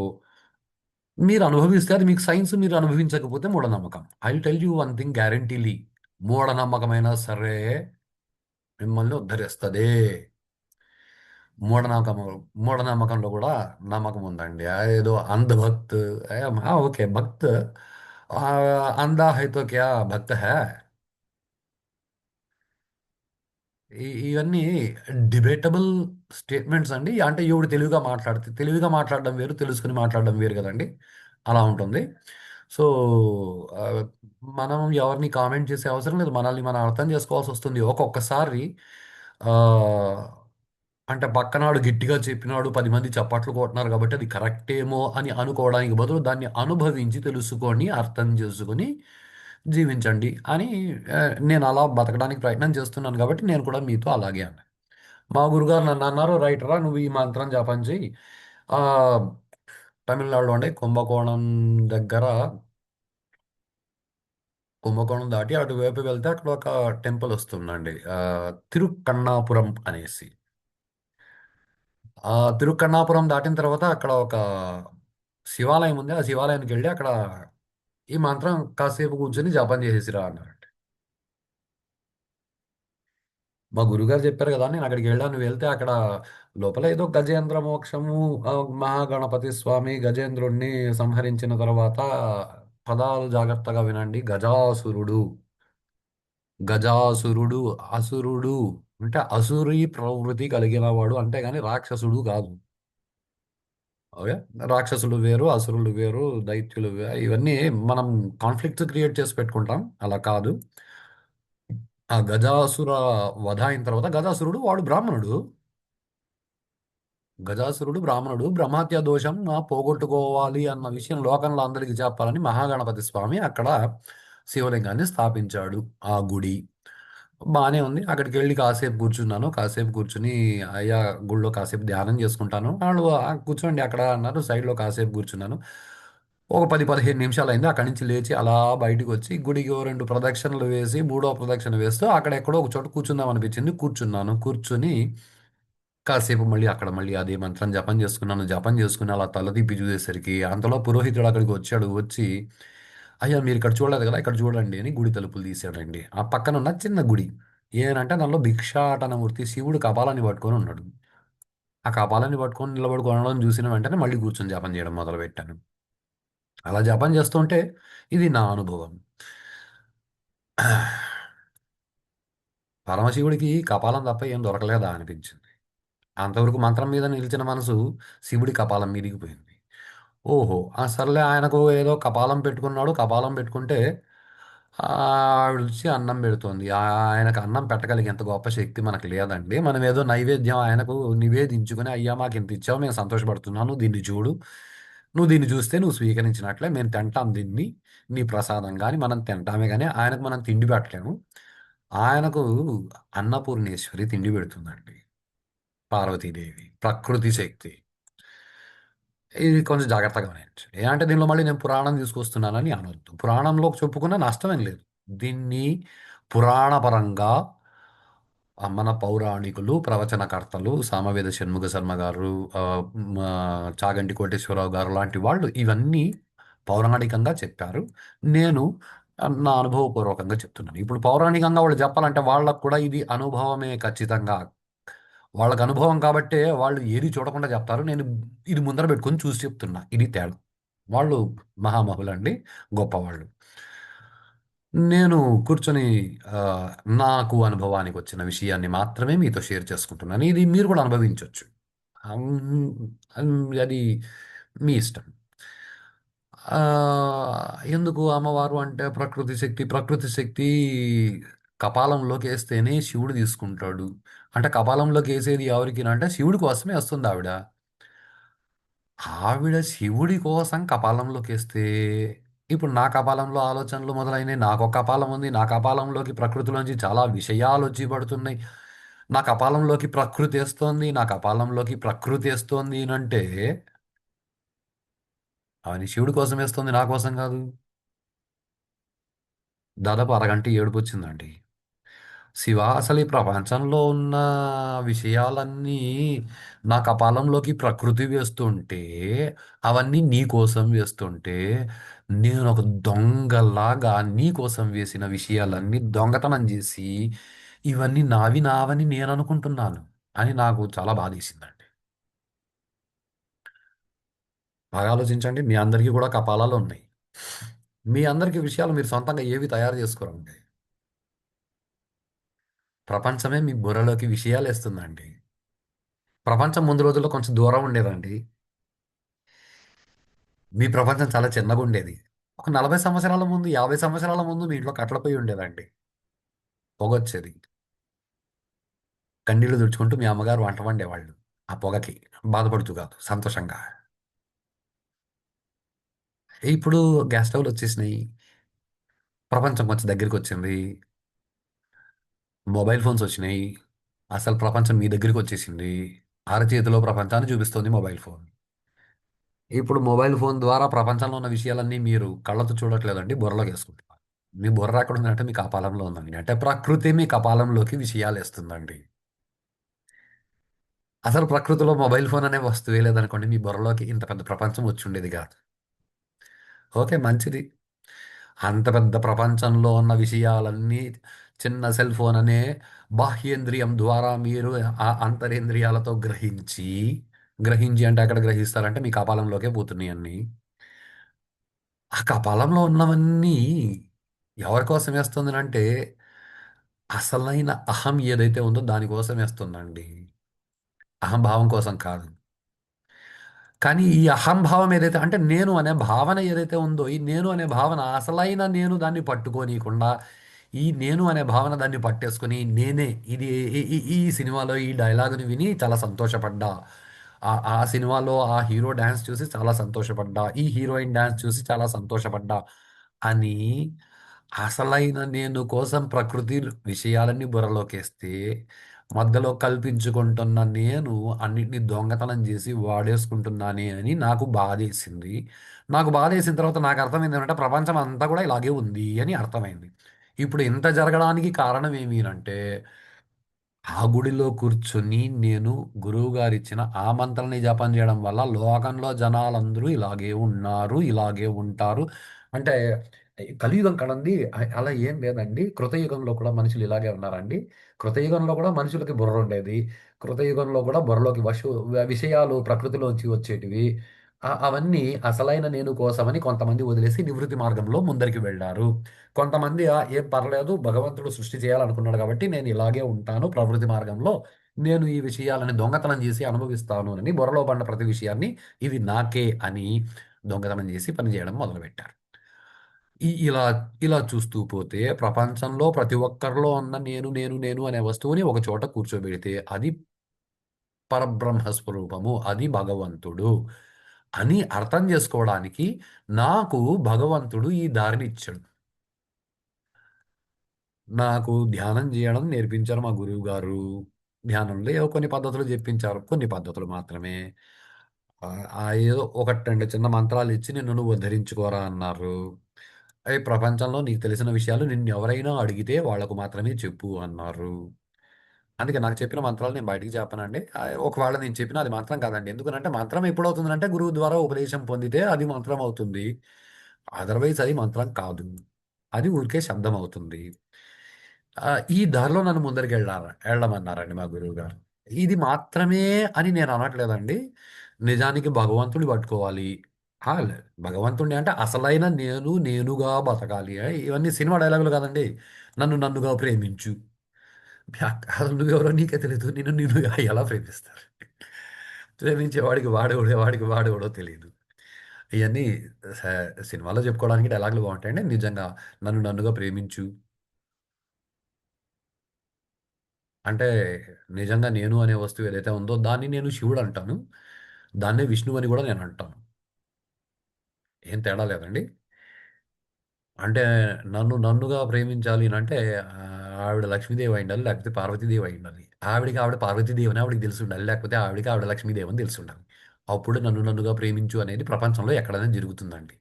మీరు అనుభవిస్తే అది మీకు సైన్స్, మీరు అనుభవించకపోతే మూఢనమ్మకం. I tell you one thing guaranteely, మూఢనమ్మకమైనా సరే మిమ్మల్ని ఉద్ధరిస్తుంది. మూఢనమ్మకం, మూఢనమ్మకంలో కూడా నమ్మకం ఉందండి. ఏదో అంధభక్త్, ఓకే భక్త్, ఆ, అంधा है तो क्या భక్త హై. ఇవన్నీ డిబేటబుల్ స్టేట్మెంట్స్ అండి. అంటే ఎవడు తెలివిగా మాట్లాడితే, తెలివిగా మాట్లాడడం వేరు, తెలుసుకుని మాట్లాడడం వేరు కదండి. అలా ఉంటుంది. సో ఆ, మనం ఎవరిని కామెంట్ చేసే అవసరం లేదు. మనల్ని మనం అర్థం చేసుకోవాల్సి వస్తుంది ఒక్కొక్కసారి. ఆ, అంటే పక్కనాడు గట్టిగా చెప్పినాడు, 10 మంది చప్పట్లు కొట్టినారు కాబట్టి అది కరెక్ట్ ఏమో అని అనుకోవడానికి బదులు దాన్ని అనుభవించి తెలుసుకొని అర్థం చేసుకొని జీవించండి అని ఆ, నేను అలా బతకడానికి ప్రయత్నం చేస్తున్నాను కాబట్టి నేను కూడా మీతో అలాగే అన్నాను. మా గురుగారు నన్ను అన్నారు, రైట్ రా నువ్వు ఈ మంత్రం జపం చెయ్యి. ఆ, తమిళనాడులో అంటే కుంభకోణం దగ్గర, కుంభకోణం దాటి అటువైపు వెళ్తే అక్కడ ఒక టెంపుల్ వస్తుందండి, తిరుక్కన్నాపురం అనేసి. ఆ తిరుక్కన్నాపురం దాటిన తర్వాత అక్కడ ఒక శివాలయం ఉంది. ఆ శివాలయానికి వెళ్ళి అక్కడ ఈ మంత్రం కాసేపు కూర్చొని జపం చేసేసిరా అన్నారంట. మా గురుగారు చెప్పారు కదా, నేను అక్కడికి వెళ్ళాను. నువ్వు వెళ్తే అక్కడ లోపల ఏదో గజేంద్ర మోక్షము, ఆ, మహాగణపతి స్వామి గజేంద్రుణ్ణి సంహరించిన తర్వాత, పదాలు జాగ్రత్తగా వినండి, గజాసురుడు, గజాసురుడు, అసురుడు, అంటే అసురీ ప్రవృత్తి కలిగిన వాడు, అంతేగాని రాక్షసుడు కాదు. ఓకే, రాక్షసులు వేరు, అసురులు వేరు, దైత్యులు వేరు. ఇవన్నీ మనం కాన్ఫ్లిక్ట్స్ క్రియేట్ చేసి పెట్టుకుంటాం. అలా కాదు. ఆ గజాసుర వధ అయిన తర్వాత, గజాసురుడు వాడు బ్రాహ్మణుడు. గజాసురుడు బ్రాహ్మణుడు, బ్రహ్మహత్య దోషం పోగొట్టుకోవాలి అన్న విషయం లోకంలో అందరికీ చెప్పాలని మహాగణపతి స్వామి అక్కడ శివలింగాన్ని స్థాపించాడు. ఆ గుడి బానే ఉంది. అక్కడికి వెళ్ళి కాసేపు కూర్చున్నాను. కాసేపు కూర్చుని, అయ్యా గుళ్ళో కాసేపు ధ్యానం చేసుకుంటాను. వాళ్ళు కూర్చోండి అక్కడ అన్నారు. సైడ్లో కాసేపు కూర్చున్నాను. ఒక 10-15 నిమిషాలు అయింది. అక్కడి నుంచి లేచి అలా బయటకు వచ్చి గుడికి ఓ 2 ప్రదక్షిణలు వేసి, మూడో ప్రదక్షిణ వేస్తూ అక్కడ ఎక్కడో ఒక చోట కూర్చుందాం అనిపించింది. కూర్చున్నాను. కూర్చుని కాసేపు మళ్ళీ అక్కడ మళ్ళీ అదే మంత్రం జపం చేసుకున్నాను. జపం చేసుకుని అలా తల తిప్పి చూసేసరికి అంతలో పురోహితుడు అక్కడికి వచ్చాడు. వచ్చి, అయ్యా మీరు ఇక్కడ చూడలేదు కదా, ఇక్కడ చూడండి అని గుడి తలుపులు తీసాడండి. ఆ పక్కన ఉన్న చిన్న గుడి ఏనంటే దానిలో భిక్షాటనమూర్తి శివుడు కపాలాన్ని పట్టుకొని ఉన్నాడు. ఆ కపాలాన్ని పట్టుకొని నిలబడుకోవడం చూసిన వెంటనే మళ్ళీ కూర్చొని జపం చేయడం మొదలుపెట్టాను. అలా జపం చేస్తుంటే ఇది నా అనుభవం. పరమశివుడికి కపాలం తప్ప ఏం దొరకలేదా అనిపించింది. అంతవరకు మంత్రం మీద నిలిచిన మనసు శివుడి కపాలం మీదికి పోయింది. ఓహో! ఆ! సర్లే ఆయనకు ఏదో కపాలం పెట్టుకున్నాడు. కపాలం పెట్టుకుంటే ఆవిడొచ్చి అన్నం పెడుతోంది. ఆయనకు అన్నం పెట్టగలిగేంత గొప్ప శక్తి మనకు లేదండి. మనం ఏదో నైవేద్యం ఆయనకు నివేదించుకొని, అయ్యా మాకింత ఇచ్చావు మేము సంతోషపడుతున్నాను. దీన్ని చూడు. నువ్వు దీన్ని చూస్తే నువ్వు స్వీకరించినట్లే. మేము తింటాం దీన్ని. నీ ప్రసాదంగా అని మనం తింటామే గానీ ఆయనకు మనం తిండి పెట్టలేము. ఆయనకు అన్నపూర్ణేశ్వరి తిండి పెడుతుందండి. పార్వతీదేవి. ప్రకృతి శక్తి. ఇది కొంచెం జాగ్రత్తగా గమనించండి. అంటే దీనిలో మళ్ళీ నేను పురాణం తీసుకొస్తున్నానని అనొద్దు. పురాణంలో చెప్పుకున్న నష్టమేం లేదు. దీన్ని పురాణపరంగా మన పౌరాణికులు, ప్రవచనకర్తలు, సామవేద షణ్ముగ శర్మ గారు, మా చాగంటి కోటేశ్వరరావు గారు లాంటి వాళ్ళు ఇవన్నీ పౌరాణికంగా చెప్పారు. నేను నా అనుభవపూర్వకంగా చెప్తున్నాను. ఇప్పుడు పౌరాణికంగా వాళ్ళు చెప్పాలంటే వాళ్ళకు కూడా ఇది అనుభవమే ఖచ్చితంగా. వాళ్ళకి అనుభవం కాబట్టే వాళ్ళు ఏది చూడకుండా చెప్తారు. నేను ఇది ముందర పెట్టుకొని చూసి చెప్తున్నా. ఇది తేడా. వాళ్ళు మహామహులండి. గొప్పవాళ్ళు. నేను కూర్చొని ఆహ్, నాకు అనుభవానికొచ్చిన విషయాన్ని మాత్రమే మీతో షేర్ చేసుకుంటున్నాను. ఇది మీరు కూడా అనుభవించొచ్చు. అది మీ ఇష్టం. ఎందుకు అమ్మవారు అంటే ప్రకృతి శక్తి, ప్రకృతి శక్తి కపాలంలోకేస్తేనే శివుడు తీసుకుంటాడు. అంటే కపాలంలోకేసేది ఎవరికినంటే శివుడి కోసమే ఏస్తుందావిడ. ఆవిడ శివుడి కోసం కపాలంలోకేస్తే, ఇప్పుడు నా కపాలంలో ఆలోచనలు మొదలైనయి. నాకొక కపాలం ఉంది. నా కపాలంలోకి ప్రకృతిలోంచి చాలా విషయాలొచ్చి పడుతున్నాయి. నా కపాలంలోకి ప్రకృతేస్తోంది. నా కపాలంలోకి ప్రకృతేస్తోందనంటే, అవని శివుడి కోసమేస్తుంది. నా కోసం గాదు. దాదాపు అరగంట ఏడుపొచ్చిందండి. శివ అసలు ఈ ప్రపంచంలో ఉన్న విషయాలన్నీ నా కపాలంలోకి ప్రకృతి వేస్తుంటే, అవన్నీ నీ కోసం వేస్తుంటే, నేనొక దొంగలాగా నీ కోసం వేసిన విషయాలన్నీ దొంగతనం జేసి, ఇవన్నీ నావి నావని నేననుకుంటున్నాను అని నాకు చాలా బాధేసిందండి. బాగా ఆలోచించండి. మీ అందరికీ గూడా కపాలాలున్నాయి. మీ అందరికి విషయాలు మీరు సొంతంగా ఏవి తయారు జేసుకోరండి. ప్రపంచమే మీ బుర్రలోకి విషయాలేస్తుందండి. ప్రపంచం ముందు రోజుల్లో కొంచెం దూరం ఉండేదండి. మీ ప్రపంచం చాలా చిన్నగుండేది. ఒక 40 సంవత్సరాల ముందు, 50 సంవత్సరాల ముందు మీ ఇంట్లో కట్టెల పొయ్యి ఉండేదండి. పొగొచ్చేది. కన్నీళ్లు తుడుచుకుంటూ మీ అమ్మగారు వంట వండేవాళ్ళు. ఆ పొగకి. బాధపడుతూ కాదు, సంతోషంగా. ఇప్పుడు గ్యాస్ స్టవ్‌లొచ్చేసినియి. ప్రపంచం కొంచెం దగ్గరికొచ్చింది. Mobile phones ఒచ్చినియి. అసలు ప్రపంచం మీ దగ్గరికొచ్చేసింది. అరచేతిలో ప్రపంచాన్ని చూపిస్తుంది మొబైల్ ఫోన్. ఇప్పుడు మొబైల్ ఫోన్ ద్వారా ప్రపంచంలో ఉన్న విషయాలన్నీ మీరు కళ్ళతో చూడట్లేదండి. బుర్రలోకేసుకుంటున్నారు. మీ బుర్ర ఎక్కడుందంటే మీ కపాలంలో ఉందండి. అంటే ప్రకృతి మీ కపాలంలోకి విషయాలేస్తుందండి. అసలు ప్రకృతిలో మొబైల్ ఫోన్ అనే వస్తువే లేదనుకోండి, మీ బుర్రలోకి ఇంత పెద్ద ప్రపంచం వచ్చుండేది గాదు. ఓకే. మంచిది. అంత పెద్ద ప్రపంచంలో ఉన్న విషయాలన్నీ చిన్న సెల్ ఫోన్ అనే బాహ్యేంద్రియం ద్వారా మీరు ఆ అంతరేంద్రియాలతో గ్రహించి అంటే ఎక్కడ గ్రహిస్తారంటే మీ కపాలంలోకే పోతున్నాయి అన్నీ. ఆ కపాలంలో ఉన్నవన్నీ ఎవరి కోసం ఏస్తుందనంటే, అసలైన అహం ఏదైతే ఉందో దాని కోసం ఏస్తుందండి. అహంభావం కోసం కాదు. కానీ ఈ అహంభావం ఏదైతే అంటే నేను అనే భావన ఏదైతే ఉందో, ఈ నేను అనే భావన అసలైన నేను దాన్ని పట్టుకోనీయకుండా, ఈ నేను అనే భావన దాన్ని పట్టేసుకొని, నేనే ఇది ఈ ఈ ఈ సినిమాలో ఈ డైలాగ్‌ని విని చాలా సంతోషపడ్డా. ఆ సినిమాలో ఆ హీరో డాన్స్ చూసి చాలా సంతోషపడ్డా. ఈ హీరోయిన్ డాన్స్ చూసి చాలా సంతోషపడ్డా అని అసలైన నేను కోసం ప్రకృతి విషయాలన్నీ బుర్రలోకేస్తే, మధ్యలో కల్పించుకుంటున్న నేను అన్నిటిని దొంగతనం జేసి వాడేసుకుంటున్నానే అని నాకు బాధేసింది. నాకు బాధేసిన తర్వాత నాకు అర్థమైందేమంటే ప్రపంచం అంతా గూడా ఇలాగే ఉంది అని అర్థమైంది. ఇప్పుడు ఇంత జరగడానికి కారణం ఏమి అనంటే ఆ గుడిలో కూర్చొని నేను గురువుగారిచ్చిన ఆ మంత్రాన్ని జపం చేయడం వల్ల లోకంలో జనాలందరూ ఇలాగే ఉన్నారు, ఇలాగే ఉంటారు. అంటే కలియుగం కడండి అలా ఏం లేదండి. కృతయుగంలో కూడా మనుషులు ఇలాగే ఉన్నారండి. కృతయుగంలో కూడా మనుషులకి బుర్ర ఉండేది. కృతయుగంలో కూడా బుర్రలోకి విషయాలు ప్రకృతిలోంచి వచ్చేటివి. అవన్నీ అసలైన నేను కోసమని కొంతమంది వదిలేసి నివృత్తి మార్గంలో ముందరికి వెళ్లారు. కొంతమంది ఏం పర్లేదు భగవంతుడు సృష్టి చేయాలనుకున్నాడు కాబట్టి నేను ఇలాగే ఉంటాను ప్రవృత్తి మార్గంలో. నేను ఈ విషయాలని దొంగతనం చేసి అనుభవిస్తాను అని బుర్రలో పడిన ప్రతి విషయాన్ని ఇది నాకే అని దొంగతనం చేసి పని చేయడం మొదలుపెట్టారు. ఇలా ఇలా చూస్తూ పోతే ప్రపంచంలో ప్రతి ఒక్కరిలో ఉన్న నేను అనే వస్తువుని ఒక చోట కూర్చోబెడితే అది పరబ్రహ్మ స్వరూపము. అది భగవంతుడు అని అర్థం చేసుకోవడానికి నాకు భగవంతుడు ఈ దారినిచ్చాడు. నాకు ధ్యానం జేయడం నేర్పించారు మా గురువుగారు. ధ్యానంలో ఏవో కొన్ని పద్ధతులు జెప్పించారు. కొన్ని పద్ధతులు మాత్రమే. ఏదో 1, 2 చిన్న మంత్రాలిచ్చి నిన్ను నువ్వు ఉద్ధరించుకోరా అన్నారు. ప్రపంచంలో నీకు తెలిసిన విషయాలు నిన్నెవరైనా అడిగితే వాళ్ళకు మాత్రమే చెప్పు అన్నారు. అందుకే నాకు చెప్పిన మంత్రాలు నేను బయటికి చెప్పనండి. ఒకవేళ నేను చెప్పినా అది మంత్రం కాదండి. ఎందుకనంటే మంత్రం ఎప్పుడవుతుందంటే గురువు ద్వారా ఉపదేశం పొందితే అది మంత్రం అవుతుంది. అదర్‌వైజ్ అది మంత్రం కాదు. అది ఊరికే శబ్దం అవుతుంది. ఈ దారిలో నన్ను ఎళ్ళమన్నారండి మా గురువుగారు. ఇది మాత్రమే అని నేను అనట్లేదండి. నిజానికి భగవంతుడిని పట్టుకోవాలి. ఆ! భగవంతుడిని అంటే అసలైన నేను నేనుగా బతకాలి. ఇవన్నీ సినిమా డైలాగులు కాదండి. నన్ను నన్నుగా ప్రేమించు. అసలు నువ్వెవరో నీకే తెలీదు. నిన్ను నిన్నుగా ఎలా ప్రేమిస్తారు? ప్రేమించేవాడికి వాడెవడో, వాడికి వాడెవడో తెలీదు. ఇయన్నీ స సినిమాలో చెప్పుకోవడానికి డైలాగులు బావుంటాయండి. నిజంగా నన్ను నన్నుగా ప్రేమించు అంటే నిజంగా నేను అనే వస్తువు ఏదైతే ఉందో దాన్ని నేను శివుడంటాను. దాన్నే విష్ణువు అని గూడా నేనంటాను. ఏం తేడా లేదండి. అంటే నన్ను నన్నుగా ప్రేమించాలి అనంటే ఆవిడ లక్ష్మీదేవి అయ్యుండాలి. లేకపోతే పార్వతీదేవి అయ్యుండాలి. ఆవిడకి ఆవిడ పార్వతీదేవి అని ఆవిడకి తెలిసుండాలి. లేకపోతే ఆవిడకి ఆవిడ లక్ష్మీదేవి అని తెలిసుండాలి. అప్పుడు నన్ను నన్నుగా ప్రేమించు అనేది ప్రపంచంలో ఎక్కడైనా జరుగుతుందండి.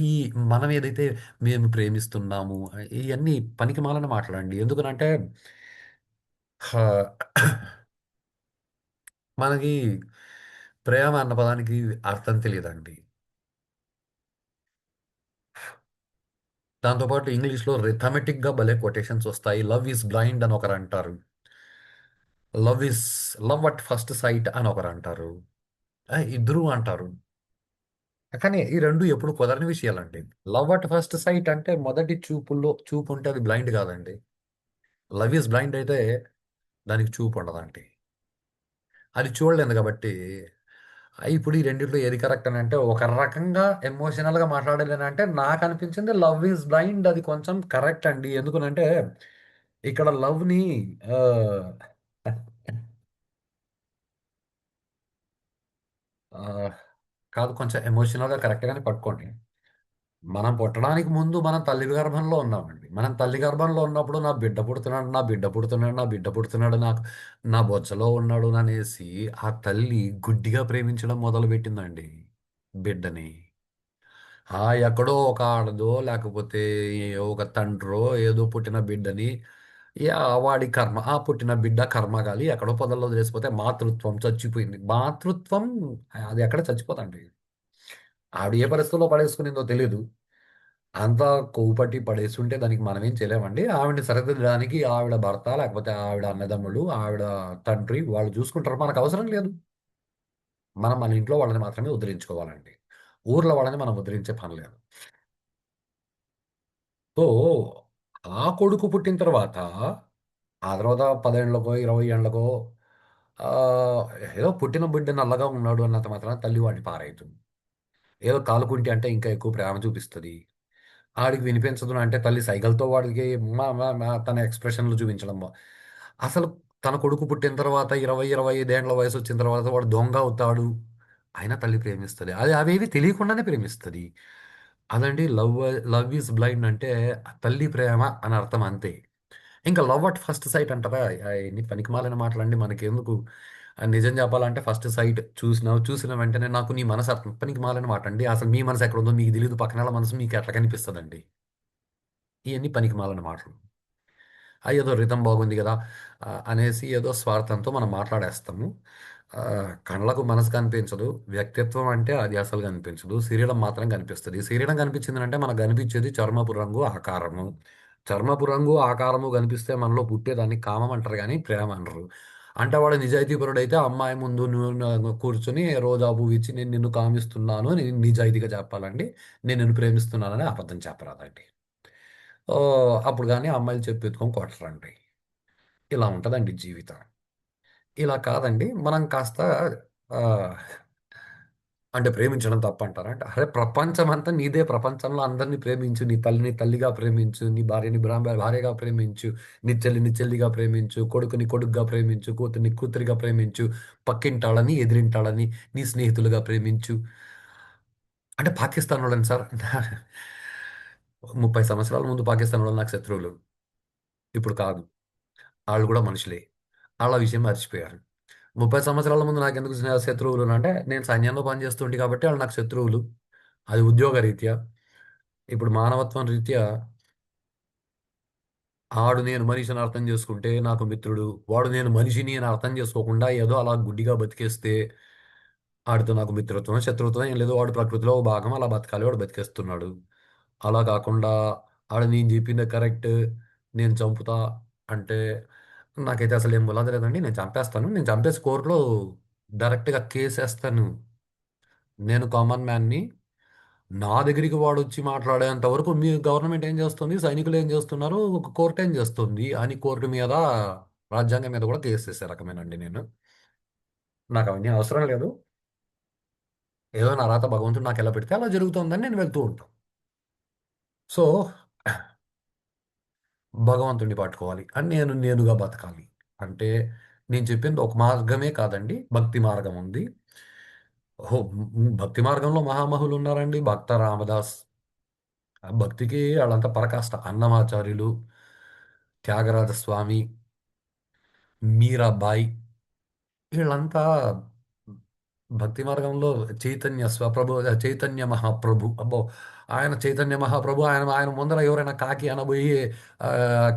ఈ మనం ఏదైతే మేము ప్రేమిస్తున్నాము ఇయన్నీ పనికిమాలిన మాటలండి. ఎందుకనంటే ఆహ్, మనకి ప్రేమ అన్న పదానికి అర్థం తెలీదండి. దాంతో పాటు ఇంగ్లీష్‌లో రిథమెటిక్‌గా భలే కొటేషన్స్ వస్తాయి. 'లవ్ ఈజ్ బ్లైండ్' అని ఒకరంటారు. 'Love is love at first sight' అని ఒకరంటారు. ఇద్దరూ అంటారు. కానీ ఈ 2 ఎప్పుడు కుదరని విషయాలండి. లవ్ అట్ ఫస్ట్ సైట్ అంటే మొదటి చూపుల్లో చూపుంటే అది బ్లైండ్ కాదండి. లవ్ ఈజ్ బ్లైండ్ అయితే దానికి చూపుండదండి. అది చూడలేదు కాబట్టి ఇప్పుడు ఈ రెండిట్లో ఏది కరెక్ట్ అని అంటే ఒక రకంగా ఎమోషనల్‌గా మాట్లాడాలనంటే నాకనిపించింది 'లవ్ ఈజ్ బ్లైండ్' అది కొంచెం కరెక్ట్ అండి. ఎందుకనంటే ఇక్కడ లవ్‌ని ఆహ్, ఆహ్, కాదు కొంచెం ఎమోషనల్‌గా కరెక్ట్‌గానే పట్టుకోండి. మనం పుట్టడానికి ముందు మనం తల్లి గర్భంలో ఉన్నామండి. మనం తల్లి గర్భంలో ఉన్నప్పుడు నా బిడ్డ పుడుతున్నాడు, నా బిడ్డ పుడుతున్నాడు, నా బిడ్డ పుడుతున్నాడు, నాకు నా బొజ్జలో ఉన్నాడు అనేసి ఆ తల్లి గుడ్డిగా ప్రేమించడం మొదలుపెట్టిందండి బిడ్డని. ఎక్కడో ఒక ఆడదో లేకపోతే ఒక తండ్రో ఏదో పుట్టిన బిడ్డని వాడి కర్మ. పుట్టిన బిడ్డ కర్మగాలి ఎక్కడో పొదల్లో వదిలేసిపోతే మాతృత్వం చచ్చిపోయింది. మాతృత్వం అది ఎక్కడ చచ్చిపోదండి. ఆవిడ ఏ పరిస్థితుల్లో పడేసుకునిందో తెలీదు. అంతా కొవ్వు పట్టి పడేసుంటే దానికి మనమేం చేయలేమండి. ఆవిడని సరిదిద్దడానికి ఆవిడ భర్త, లేకపోతే ఆవిడ అన్నదమ్ములు, ఆవిడ తండ్రి వాళ్ళు చూసుకుంటారు. మనకవసరం లేదు. మనం మన ఇంట్లో వాళ్ళని మాత్రమే ఉద్ధరించుకోవాలండి. ఊర్లో వాళ్ళని మనం ఉద్ధరించే పని లేదు. సో, ఆ కొడుకు పుట్టిన తర్వాత, ఆ తర్వాత 10 ఏండ్లకో, 20 ఏండ్లకో ఆహ్, ఏదో పుట్టిన బిడ్డ నల్లగా ఉన్నాడు అన్నంత మాత్రాన తల్లి వాడిని పారేయదు. ఏదో కాలుకుంటి అంటే ఇంకా ఎక్కువ ప్రేమ చూపిస్తది. ఆడికి వినిపించదు అంటే తల్లి సైగలతో వాడికి మ మ మ తన ఎక్స్‌ప్రెషన్‌లు చూపించడం. అసలు తన కొడుకు పుట్టిన తర్వాత 20, 25 ఏండ్ల వయసొచ్చిన తర్వాత వాడు దొంగ అవుతాడు. అయినా తల్లి ప్రేమిస్తది. అది అవేవి తెలియకుండానే ప్రేమిస్తది. అదండి లవ్ ఈజ్ బ్లైండ్ అంటే తల్లి ప్రేమ అని అర్థం అంతే. ఇంకా లవ్ అట్ ఫస్ట్ సైట్ అంటారా? అయన్ని పనికిమాలిన మాటలండి మనకెందుకు? నిజం చెప్పాలంటే ఫస్ట్ సైట్ చూసిన వెంటనే నాకు నీ మనసు పనికిమాలిన మాటండి. అసలు మీ మనసు ఎక్కడుందో మీకు తెలీదు. పక్కనాళ్ళ మనసు మీకెట్లా కనిపిస్తదండి? ఇయన్నీ పనికిమాలిన మాటలు. ఏదో రిథమ్ బాగుంది గదా! అనేసి ఏదో స్వార్థంతో మనం మాట్లాడేస్తాము. కళ్ళకు మనసు కనిపించదు. వ్యక్తిత్వం అంటే అది అసలు కనిపించదు. శరీరం మాత్రం కనిపిస్తది. శరీరం కనిపించిందనంటే మనకు కనిపించేది చర్మపు రంగు, ఆకారము. చర్మపు రంగు, ఆకారము కనిపిస్తే మనలో పుట్టేదాన్ని కామం అంటారు గానీ ప్రేమ అనరు. అంటే వాడు నిజాయితీపరుడైతే అమ్మాయి ముందు కూర్చొని రోజా పువ్విచ్చి నేను నిన్ను కామిస్తున్నాను అని నిజాయితీగా చెప్పాలండి. నేను నిన్ను ప్రేమిస్తున్నానని అబద్ధం చెప్పరాదండి. అప్పుడు గాని అమ్మాయిలు చెప్పెత్తుకొని కొట్టరండి. ఇలా ఉంటదండి జీవితం. ఇలా కాదండి మనం కాస్త ఆహ్, అంటే ప్రేమించడం తప్పంటారా? అంటే అరే! ప్రపంచమంతా నీదే. ప్రపంచంలో అందరిని ప్రేమించు. నీ తల్లిని తల్లిగా ప్రేమించు. నీ భార్యని భార్యగా ప్రేమించు. నీ చెల్లిని చెల్లిగా ప్రేమించు. కొడుకుని కొడుకుగా ప్రేమించు. కూతురిని కూతురిగా ప్రేమించు. పక్కింటాళ్ళని, ఎదిరింటాళ్ళని నీ స్నేహితులుగా ప్రేమించు. అంటే పాకిస్తానోళ్ళని సార్ 30 సంవత్సరాల ముందు పాకిస్తానోళ్ళు నాకు శత్రువులు. ఇప్పుడు కాదు. ఆళ్ళు గూడా మనుషులే. ఆళ్ళ విషయం మర్చిపోయారు. 30 సంవత్సరాల ముందు నాకెందుకు శత్రువులు అంటే, నేను సైన్యంలో పనిచేస్తుంటి కాబట్టి ఆళ్ళు నాకు శత్రువులు. అది ఉద్యోగరీత్యా. ఇప్పుడు మానవత్వం రీత్యా ఆడు నేను మనిషిని అర్థం చేసుకుంటే నాకు మిత్రుడు. వాడు నేను మనిషిని అని అర్థం చేసుకోకుండా ఏదో అలా గుడ్డిగా బతికేస్తే ఆడితో నాకు మిత్రత్వం, శత్రుత్వం ఏం లేదు. వాడు ప్రకృతిలో ఒక భాగం అలా బతకాలి. వాడు బతికేస్తున్నాడు. అలా కాకుండా ఆడు నేను చెప్పిందే కరెక్ట్. నేను చంపుతా అంటే నాకైతే అసలేం బురద లేదండి. నేను చంపేస్తాను. నేను చంపేసి కోర్ట్‌లో డైరెక్ట్‌గా కేసేస్తాను. నేను కామన్ మ్యాన్‌ని. నా దగ్గరికి వాడొచ్చి మాట్లాడేంత వరకు మీ గవర్నమెంట్ ఏం చేస్తుంది, సైనికులు ఏం చేస్తున్నారు, ఒక కోర్టు ఏం చేస్తుంది అని కోర్టు మీద, రాజ్యాంగం మీద కూడా కేసు చేసే రకమేనండి నేను. నాకు అవన్నీ అవసరం లేదు. ఏదో నా రాత భగవంతుడు నాకు ఎలా పెడితే అలా జరుగుతుందని నేను వెళ్తూ ఉంటాను. సో భగవంతుడిని పట్టుకోవాలి అని నేనుగా బతకాలి అంటే, నేను చెప్పింది ఒక మార్గమే కాదండి, భక్తి మార్గం ఉంది. ఓహో! భక్తి మార్గంలో మహామహులు ఉన్నారండి. భక్త రామదాస్, ఆ భక్తికి ఆళ్ళంతా పరకాష్ట. అన్నమాచార్యులు, త్యాగరాజ స్వామి, మీరాబాయి, వీళ్ళంతా భక్తి మార్గంలో చైతన్య స్వప్రభు, చైతన్య మహాప్రభు. అబ్బో! ఆయన చైతన్య మహాప్రభు, ఆయన ఆయన ముందర ఎవరైనా కాకి అనబోయి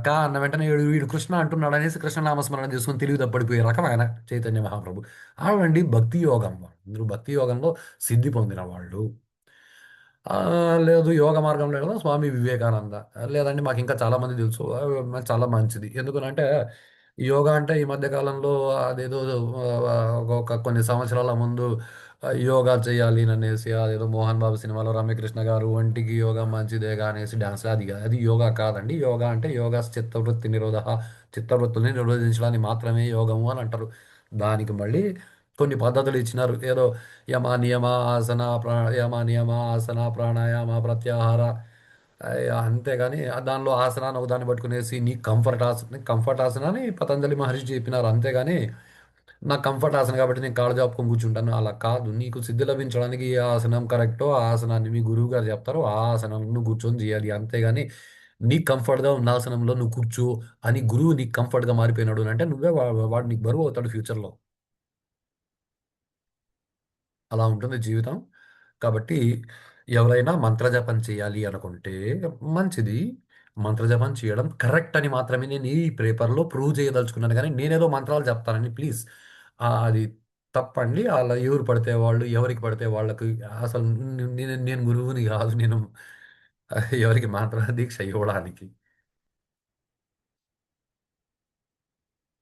కా అన్న వెంటనే వీడు వీడు కృష్ణ అంటున్నాడు అనేసి కృష్ణనామస్మరణ చేసుకొని తెలివి తప్పడిపోయే రకం ఆయన చైతన్య మహాప్రభు. ఆడండి భక్తి యోగం. అందరూ భక్తి యోగంలో సిద్ధి పొందిన వాళ్ళు. ఆ, లేదు యోగ మార్గంలో కదా స్వామి వివేకానంద. లేదండి మాకు ఇంకా చాలా మంది తెలుసు. చాలా మంచిది. ఎందుకనంటే యోగా అంటే ఈ మధ్య కాలంలో అదేదో ఒక కొన్ని సంవత్సరాల ముందు యోగా చేయాలి అనేసి అదేదో మోహన్ బాబు సినిమాలో రమ్యకృష్ణ గారు ఒంటికి యోగా మంచిదేగా అనేసి డాన్స్, అది యోగా కాదండి. యోగా అంటే యోగా చిత్తవృత్తి నిరోధ, చిత్తవృత్తుల్ని నిరోధించడానికి మాత్రమే యోగము అని అంటారు. దానికి మళ్ళీ కొన్ని పద్ధతులు ఇచ్చినారు. ఏదో యమ నియమ ఆసన యమ నియమ ఆసన ప్రాణాయామ ప్రత్యాహార, అంతేగాని దానిలో ఆసనాన్ని ఒకదాన్ని పట్టుకునేసి నీ కంఫర్ట్ ఆసన అని పతంజలి మహర్షి చెప్పినారు. అంతేగాని నాకు కంఫర్ట్ ఆసన కాబట్టి నేను కాళ్ళు చాపుకొని కూర్చుంటాను అలా కాదు. నీకు సిద్ధి లభించడానికి ఏ ఆసనం కరెక్టో ఆ ఆసనాన్ని మీ గురువు గారు చెప్తారు, ఆ ఆసనం నువ్వు కూర్చొని చేయాలి. అంతేగాని నీకు కంఫర్ట్గా ఉన్న ఆసనంలో నువ్వు కూర్చో అని గురువు నీకు కంఫర్ట్గా మారిపోయినాడు అని అంటే నువ్వే వాడు నీకు బరువు అవుతాడు ఫ్యూచర్లో. అలా ఉంటుంది జీవితం. కాబట్టి ఎవరైనా మంత్రజపం చేయాలి అనుకుంటే మంచిది. మంత్రజపం చేయడం కరెక్ట్ అని మాత్రమే నేను ఈ పేపర్‌లో ప్రూవ్ చేయదలుచుకున్నాను గానీ, నేనేదో మంత్రాలు చెప్తానని ప్లీజ్, అది తప్పండి. అలా ఎవరు పడితే వాళ్ళు, ఎవరికి పడితే వాళ్ళకి అసలు నేను నేను గురువుని గాదు. నేను ఎవరికి మంత్ర దీక్ష ఇవ్వడానికి.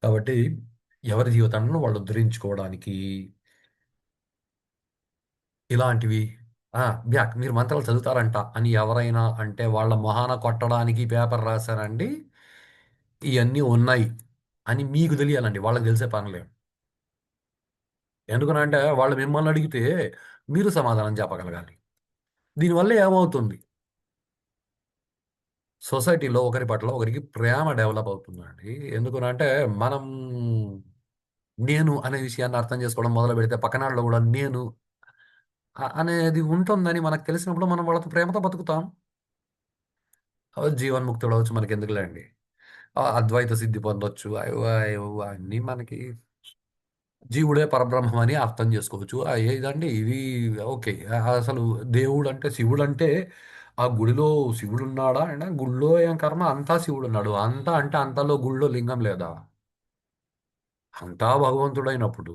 కాబట్టి ఎవరి జీవితాలను వాళ్ళు ఉద్ధరించుకోవడానికి ఇలాంటివి ఆ! మీరు మంత్రాలు చదువుతారంట అని ఎవరైనా అంటే వాళ్ళ మొహాన కొట్టడానికి పేపర్ రాసానండి. ఇయన్నీ ఉన్నాయి అని మీకు తెలియాలండి. వాళ్ళకి తెలిసే పనిలే. ఎందుకనంటే వాళ్ళు మిమ్మల్ని అడిగితే మీరు సమాధానం చెప్పగలగాలి. దీనివల్ల ఏమవుతుంది? సొసైటీలో ఒకరి పట్ల ఒకరికి ప్రేమ డెవలప్ అవుతుందండి. ఎందుకనంటే మనం నేను అనే విషయాన్ని అర్థం చేసుకోవడం మొదలుపెడితే పక్కనాళ్ళు గూడా నేను అనేది ఉంటుందని మనకు తెలిసినప్పుడు మనం వాళ్ళతో ప్రేమతో బతుకుతాం. జీవన్ముక్తుడవచ్చు మనకెందుకులేండి. అద్వైత సిద్ధి పొందొచ్చు. అన్నీ మనకి జీవుడే పరబ్రహ్మం అని అర్థం చేసుకోవచ్చు. ఏదండి ఇవి ఓకే. అసలు దేవుడంటే శివుడంటే ఆ గుడిలో శివుడున్నాడా? అంటే గుడిలో ఏం కర్మ అంతా శివుడున్నాడు. అంతా అంటే అంతలో గుడిలో లింగం లేదా? అంతా భగవంతుడైనప్పుడు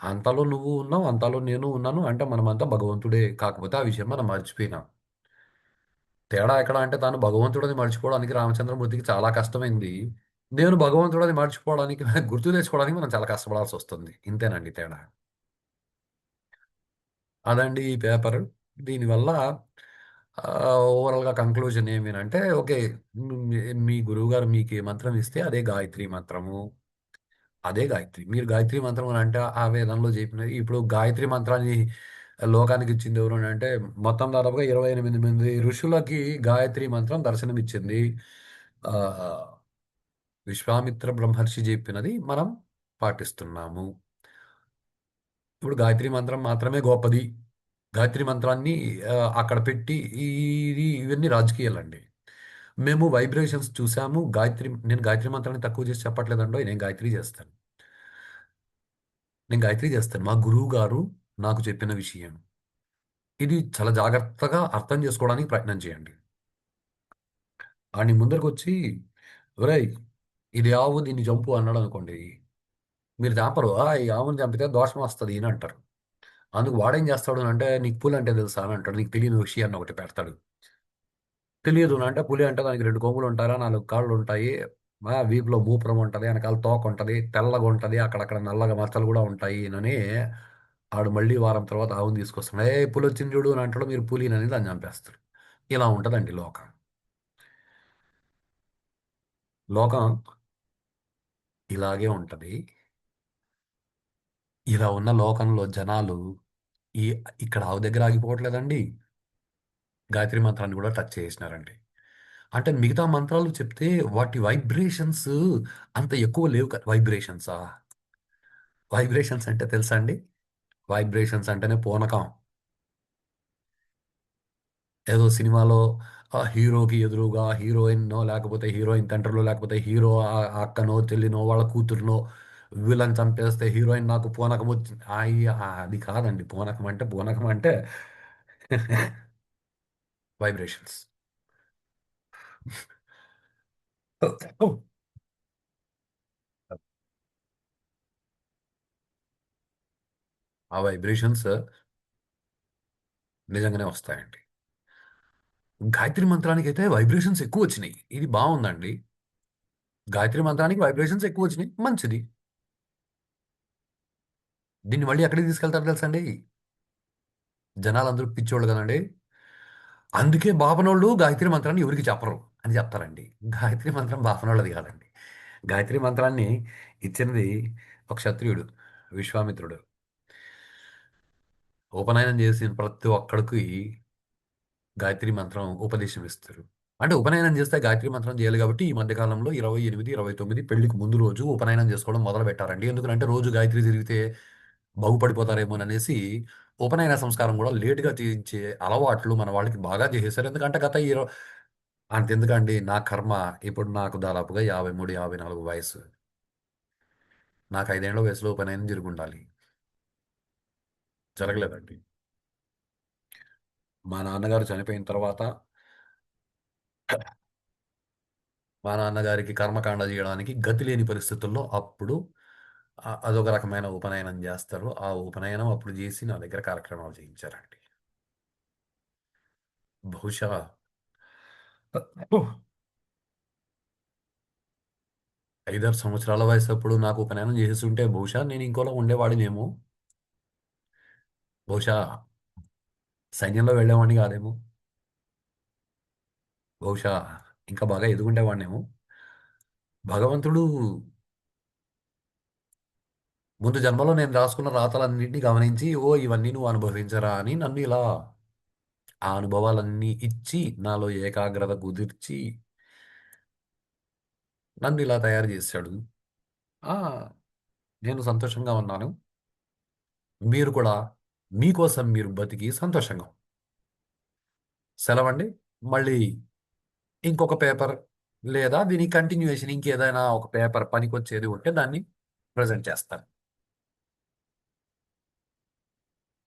అంతలో నువ్వు ఉన్నావు, అంతలో నేను ఉన్నాను అంటే మనమంతా భగవంతుడే. కాకపోతే ఆ విషయం మనం మర్చిపోయినాం. తేడా ఎక్కడ అంటే తాను భగవంతుడని మర్చిపోవడానికి రామచంద్రమూర్తికి చాలా కష్టమైంది. నేను భగవంతుడని మర్చిపోవడానికి గుర్తు తెచ్చుకోవడానికి మనం చాలా కష్టపడాల్సొస్తుంది. ఇంతేనండి తేడా. అదండి ఈ పేపరు. దీనివల్ల ఓవరాల్‌గా కంక్లూజన్ ఏమినంటే ఓకే. మీ మీ గురువుగారు మీకు ఏ మంత్రం ఇస్తే అదే గాయత్రి మంత్రము. అదే గాయత్రి. మీరు గాయత్రి మంత్రం అని అంటే ఆ వేదంలో చెప్పినది. ఇప్పుడు గాయత్రి మంత్రాన్ని లోకానికి ఇచ్చింది ఎవరు అని అంటే మొత్తం దాదాపుగా 28 మంది ఋషులకి గాయత్రి మంత్రం దర్శనమిచ్చింది. ఆహ్, విశ్వామిత్ర బ్రహ్మర్షి చెప్పినది మనం పాటిస్తున్నాము. ఇప్పుడు గాయత్రి మంత్రం మాత్రమే గొప్పది. గాయత్రి మంత్రాన్ని అక్కడ పెట్టి ఇవన్నీ రాజకీయాలండి. మేము వైబ్రేషన్స్ చూసాము. నేను గాయత్రి మంత్రాన్ని తక్కువ చేసి చెప్పట్లేదండోయ్. నేను గాయత్రి చేస్తాను. మా గురువుగారు నాకు చెప్పిన విషయం. ఇది చాలా జాగ్రత్తగా అర్థం చేసుకోవడానికి ప్రయత్నం చేయండి. ఆడిని ముందరకొచ్చి, "ఒరేయ్! ఇది ఆవు దీన్ని చంపు" అన్నాడనుకోండి. మీరు చంపరు. ఈ ఆవుని చంపితే దోషం వస్తది అని అంటారు. అందుకు వాడేం చేస్తాడు అంటే, "నీకు పులంటే తెలుసా?" అని అంటాడు. నీకు తెలియని విషయాన్ని ఒకటి పెడతాడు. తెలియదు అంటే పులి అంటే దానికి 2 కొమ్ములుంటాయిరా, 4 కాళ్ళుంటాయి. వీపులో మూపురం ఉంటది. ఎనకాల తోకుంటది. తెల్లగుంటది. అక్కడక్కడ నల్లగా మచ్చలు గూడా ఉంటాయి అని ఆడు మళ్ళీ వారం తర్వాత ఆవును తీసుకొస్తాడు. పులి వచ్చింది చూడు అని అంటాడు. మీరు పులినని దాన్ని చంపేస్తారు. ఇలా ఉంటదండి లోకం. లోకం ఇలాగే ఉంటది. ఇలా ఉన్న లోకంలో జనాలు ఈ ఇక్కడ ఆవు దగ్గర ఆగిపోవట్లేదండి. గాయత్రి మంత్రాన్ని కూడా టచ్ చేసినారండి. అంటే మిగతా మంత్రాలు చెప్తే వాటి వైబ్రేషన్స్ అంత ఎక్కువ లేవు. వైబ్రేషన్సా? వైబ్రేషన్స్ అంటే తెలుసా అండి? వైబ్రేషన్స్ అంటేనే పూనకం. ఏదో సినిమాలో ఆ హీరోకి ఎదురుగా హీరోయిన్నో లేకపోతే హీరోయిన్ తండ్రిలో లేకపోతే హీరో అక్కనో చెల్లినో వాళ్ళ కూతురునో విలన్ చంపేస్తే హీరోయిన్ నాకు పూనకం వచ్చింది. అది కాదండి. పూనకం అంటే వైబ్రేషన్స్. ఆ వైబ్రేషన్స్ నిజంగానే వస్తాయండి. గాయత్రి మంత్రానికి అయితే వైబ్రేషన్స్ ఎక్కువ వచ్చినాయి. ఇది బాగుందండి. గాయత్రి మంత్రానికి వైబ్రేషన్స్ ఎక్కువ వచ్చినాయి. మంచిది. దీన్ని మళ్ళీ ఎక్కడికి తీసుకెళ్తారు తెలుసండి? జనాలందరూ పిచ్చోళ్ళు కదండి. అందుకే బాపనోళ్ళు గాయత్రి మంత్రాన్ని ఎవరికి చెప్పరు అని చెప్తారండి. గాయత్రి మంత్రం బాపనోళ్ళది కాదండి. గాయత్రి మంత్రాన్ని ఇచ్చినది ఒక క్షత్రియుడు, విశ్వామిత్రుడు. ఉపనయనం చేసిన ప్రతి ఒక్కడికి గాయత్రి మంత్రం ఉపదేశం ఇస్తారు. అంటే ఉపనయనం చేస్తే గాయత్రి మంత్రం చేయాలి కాబట్టి ఈ మధ్య కాలంలో 28, 29 పెళ్లికి ముందు రోజు ఉపనయనం చేసుకోవడం మొదలు పెట్టారండి. ఎందుకంటే రోజు గాయత్రి తిరిగితే బాగుపడిపోతారేమోననేసి ఉపనయన సంస్కారం కూడా లేటుగా చేయించే అలవాట్లు మన వాళ్ళకి బాగా చేసేసారు. ఎందుకంటే అంతెందుకండి నా కర్మ. ఇప్పుడు నాకు దాదాపుగా 53, 54 వయసు. నాకు 5 ఏళ్ల వయసులో ఉపనయనం జరుగుండాలి. జరగలేదండి. మా నాన్నగారు చనిపోయిన తర్వాత మా నాన్నగారికి కర్మకాండ చేయడానికి గతి లేని పరిస్థితుల్లో అప్పుడు అదొక రకమైన ఉపనయనం చేస్తారు. ఆ ఉపనయనం అప్పుడు చేసి నా దగ్గర కార్యక్రమాలు చేయించారండి. బహుశా 5, 6 సంవత్సరాల వయసు అప్పుడు నాకు ఉపనయనం చేసి ఉంటే బహుశా నేను ఇంకోలా ఉండేవాడినేమో. బహుశా సైన్యంలో వెళ్ళేవాడిని కాదేమో. బహుశా ఇంకా బాగా ఎదుగుండేవాడినేమో. భగవంతుడు ముందు జన్మలో నేను రాసుకున్న రాతలన్నింటినీ గమనించి, ఓ ఇవన్నీ నువ్వు అనుభవించరా అని నన్ను ఇలా ఆ అనుభవాలన్నీ ఇచ్చి నాలో ఏకాగ్రత కుదిర్చి నన్ను ఇలా తయారు చేశాడు. ఆ నేను సంతోషంగా ఉన్నాను. మీరు కూడా మీకోసం మీరు బతికి సంతోషంగా సెలవండి. మళ్ళీ ఇంకొక పేపర్ లేదా దీని కంటిన్యూయేషన్ ఇంకేదైనా ఒక పేపర్ పనికొచ్చేది ఉంటే దాన్ని ప్రజెంట్ చేస్తాను.